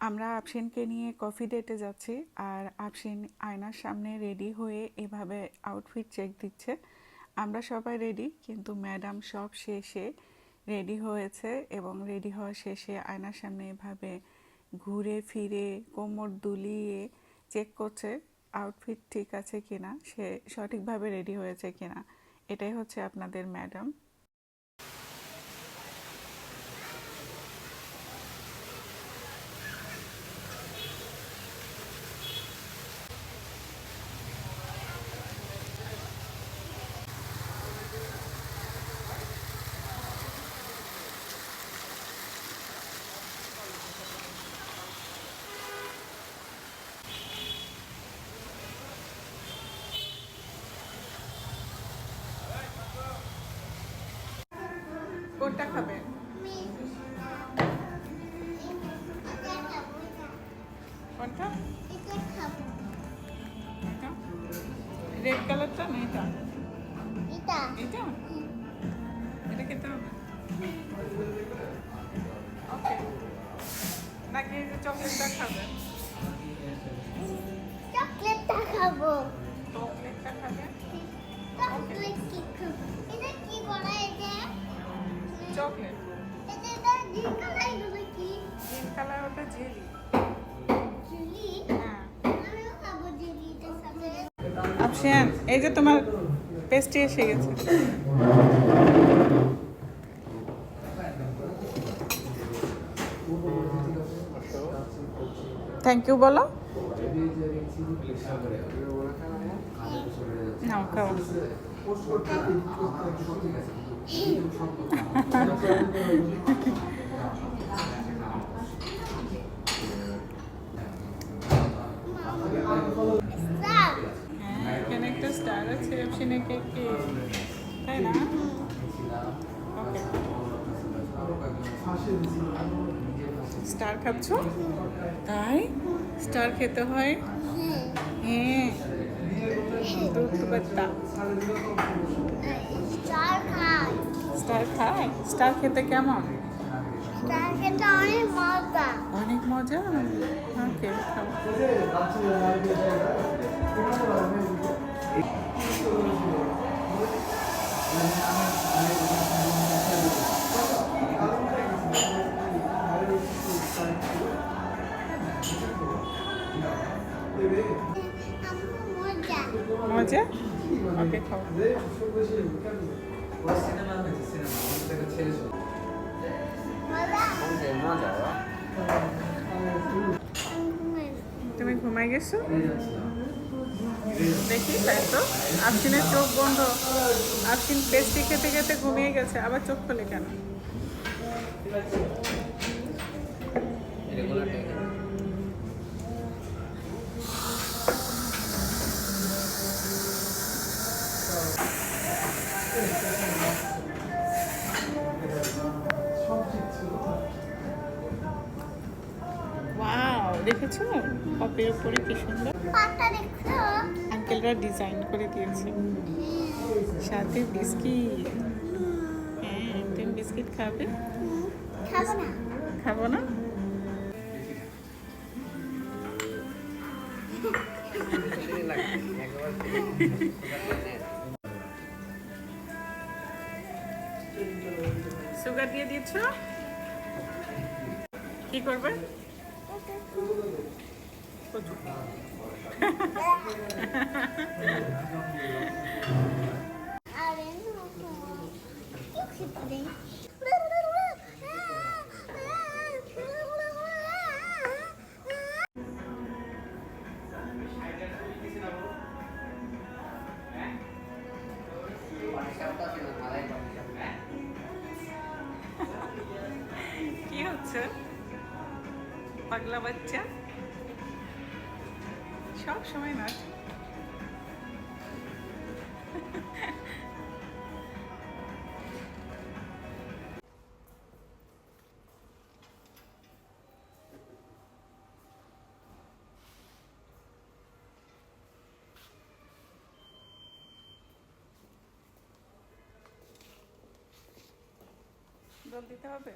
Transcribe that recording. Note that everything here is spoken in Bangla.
আমরা আফশিনকে নিয়ে কফি ডেটে যাচ্ছি আর আফশিন আয়নার সামনে রেডি হয়ে এভাবে আউটফিট চেক দিচ্ছে। আমরা সবাই রেডি, কিন্তু ম্যাডাম সব শেষে রেডি হয়েছে এবং রেডি হওয়া শেষে আয়নার সামনে এভাবে ঘুরে ফিরে কোমর দুলিয়ে চেক করছে আউটফিট ঠিক আছে কিনা, সে সঠিকভাবে রেডি হয়েছে কিনা। এটাই হচ্ছে আপনাদের ম্যাডাম। কোনটা খাবেন? কোনটা? রেড কালারটা না এটা? এটা এটা এটা খেতে হবে। ওকে, নাকি এই যে চকলেটটা খাবেন? চকলেটটা খাবো। চকলেটটা খাবেন? চকলেট কি খাবো? এটা কি বলা এটা? চকলেট। এটা গ্রিন কালার, এগুলো কি? গ্রিন কালার ওটা জেলি। জেলি? হ্যাঁ। আমিও খাবো জেলিটার সাথে। আফশিয়ান, এই যে তোমার পেস্ট্রি এসে গেছে। থ্যাংক ইউ বলো। নাও খাও। স্যার, হ্যাঁ, এখানে একটা স্টার আছে আফশিনের কেকে, তাই না? ওকে, স্টার খাচ্ছ? তাই স্টার খেতে হয়? হ্যাঁ, দুধ পাত্তা। স্টার খাই। স্টার খায়? স্টার খেতে কেমন? স্টার খেতে অনেক মজা। অনেক মজা। ওকে, খাও। মজা। মজা? ওকে, খাও। তুমি ঘুমাই গেছো? দেখি তাই তো, আফশিনের চোখ বন্ধ। আফশিন পেস্ট্রি খেতে খেতে ঘুমিয়ে গেছে, আবার চোখ খোলে কেন? ওয়াও, দেখেছো কপের উপরে কি সুন্দর পাতা দেখছো? আঙ্কেলরা ডিজাইন করে দিয়েছে, সাথে বিস্কিট। হ্যাঁ, তুমি বিস্কিট খাবে? খাবো না। খাবো না? সুগার দিয়ে দিয়েছ? কি করবে? কচু। আরে কি খেতে? কি হচ্ছে পাগলা বাচ্চা? সব সময় নাচ। জল দিতে হবে।